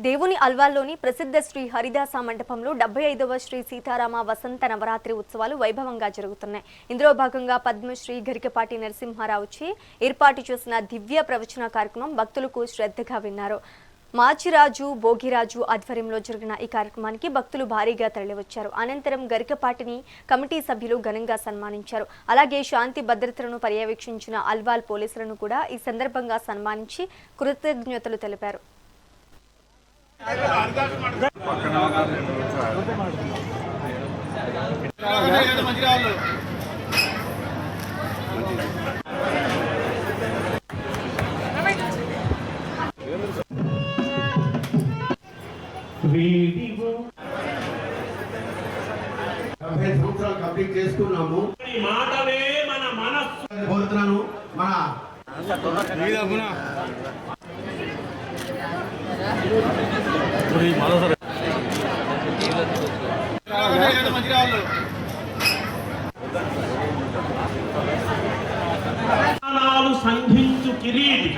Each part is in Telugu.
దేవుని అల్వాల్లోని ప్రసిద్ధ శ్రీ హరిదాస మండపంలో 75వ శ్రీ సీతారామ వసంత నవరాత్రి ఉత్సవాలు వైభవంగా జరుగుతున్నాయి. ఇందులో భాగంగా పద్మశ్రీ గరికపాటి నరసింహారావుచే ఏర్పాటు చేసిన దివ్య ప్రవచన కార్యక్రమం భక్తులకు శ్రద్ధగా విన్నారు. మాచిరాజు భోగిరాజు ఆధ్వర్యంలో జరిగిన ఈ కార్యక్రమానికి భక్తులు భారీగా తరలివచ్చారు. అనంతరం గరికపాటిని కమిటీ సభ్యులు ఘనంగా సన్మానించారు. అలాగే శాంతి భద్రతలను పర్యవేక్షించిన అల్వాల్ పోలీసులను కూడా ఈ సందర్భంగా సన్మానించి కృతజ్ఞతలు తెలిపారు. కంప్లీట్ చేసుకున్నాము. కోరుతున్నాను సంధించు కిరీటి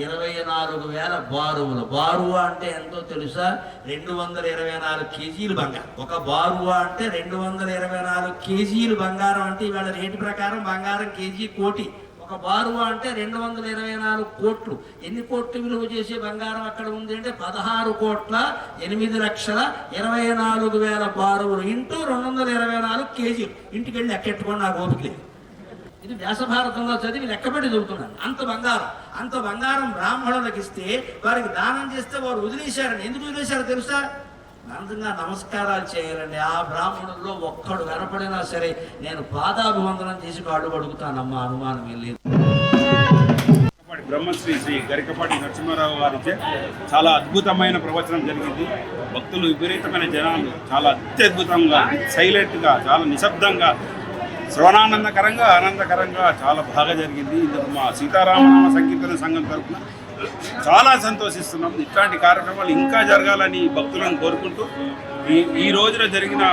24,000 బారువులు. బారువా అంటే ఎంతో తెలుసా? 224 కేజీలు బంగారం. ఒక బారువా అంటే 224 కేజీలు బంగారం. అంటే ఇవాళ రేటు ప్రకారం బంగారం కేజీ కోటి. ఒక బారువా అంటే 224 కోట్లు. ఎన్ని కోట్లు విలువ చేసే బంగారం అక్కడ ఉంది అంటే 16,08,24,000 బారువులు ఇంటూ 224 కేజీలు. ఇంటికి వెళ్ళి లెక్కెట్టుకోండి, నాకు ఓపిక లేదు. ఇది వ్యాసభారతంలో చదివి లెక్కబడి చదువుతున్నాను. అంత బంగారం బ్రాహ్మణులకు ఇస్తే వారికి దానం చేస్తే వారు వదిలేశారని. ఎందుకు వదిలేశారో తెలుసా? అనంతంగా నమస్కారాలు చేయాలండి. ఆ బ్రాహ్మణుల్లో ఒక్కడు కనపడినా సరే నేను పాదాభివందనం చేసి కాళ్ళు అడుగుతానమ్మా, అనుమానం ఏం లేదు. బ్రహ్మశ్రీ శ్రీ గరికపాటి నరసింహారావు గారిచే చాలా అద్భుతమైన ప్రవచనం జరిగింది. భక్తులు విపరీతమైన జనాలు చాలా అత్యద్భుతంగా, సైలెంట్గా, చాలా నిశ్శబ్దంగా, శ్రవణానందకరంగా, ఆనందకరంగా చాలా బాగా జరిగింది. ఇందుకు మా సీతారామనామ సంకీర్తన సంఘం తరఫున చాలా సంతోషిస్తున్నాం. ఇట్లాంటి కార్యక్రమాలు ఇంకా జరగాలని భక్తులను కోరుకుంటూ ఈ రోజున జరిగిన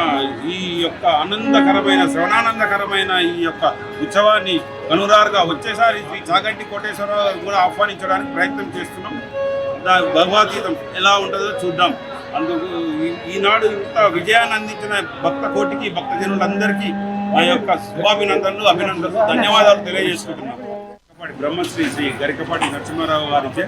ఈ యొక్క ఆనందకరమైన, శ్రవణానందకరమైన ఈ యొక్క ఉత్సవాన్ని కనురారుగా వచ్చేసారి శ్రీ చాగంటి కోటేశ్వరరావు కూడా ఆహ్వానించడానికి ప్రయత్నం చేస్తున్నాం. భగవద్గీతం ఎలా ఉంటుందో చూద్దాం. అందుకు ఈనాడు ఇంత విజయాన్ని అందించిన భక్త కోటికి, భక్తజనులందరికీ మా యొక్క శుభాభినందనలు, అభినందనలు, ధన్యవాదాలు తెలియజేసుకుంటున్నాం. బ్రహ్మశ్రీ శ్రీ గరికపాటి నరసింహారావు గారిచే